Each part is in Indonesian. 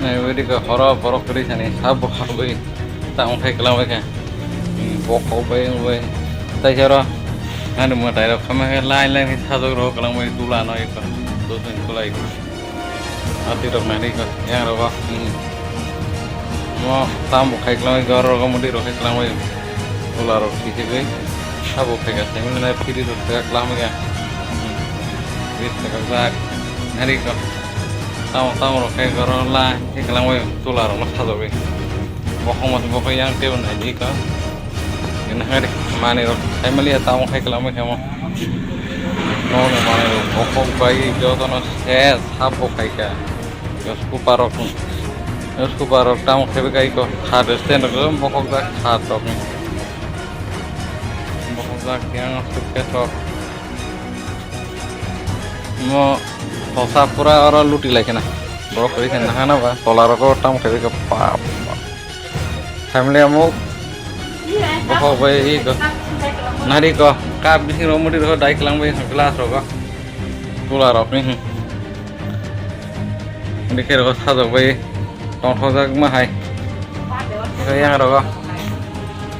Wedi ke horo borok kiri sani sab bokar bai tang kai kelang bai ka bokau bai bai tai jaro anu mo tai ro khama ke lain lain ke sadok ro kelang bai tula no ik to sen tulai ati ro mari ko yang ro ko mo tam kai kelang bai gor ro ko mudi ro kai kelang bai tula ro ki bai sab kai ka sem na piri ro ka kelang bai ka wit ka ba hari ko tamu ro kai gor la kai kelang bai tula ro ma sadok bai bokong mas bokong yang teu na ji ka ina hari mane ro ai malia tamu kai kelang bai kamo no no mane ro bokong bai jo to no ses sabo kai ka उसको पारो टाइम खेबे गई को खाद स्टैंड को बकक जा खाद तो बकक जा क्या सुके तो मो फसा पूरा और लुटी लाइक ना बरो करी से ना ना बा तोलार को टाइम खेबे को पाप फैमिली मो बकक भाई को नारी को काप बिसी रोमुडी रो डाइक लांग भाई ग्लास रो को तोलार अपनी dikir ko sadok bai tong thojak ma hai yang ro ko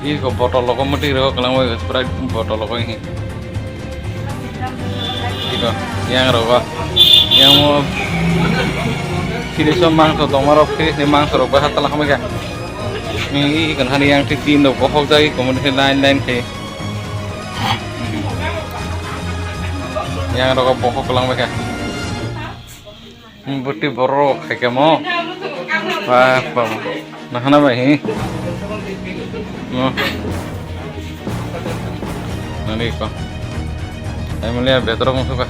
I ko botol ko mati ro kelang bai sprite botol ko hi iko yang ro ko yang mo kiri so mangso tomaro kiri ni mangso ro ba hatala kami ka ni kan hari yang titin do ko hok jai kemudian lain ke yang ro ko bokok kelang bai ka buti borok kayak mau apa nah kenapa ini mau nanti kok saya melihat betul musuh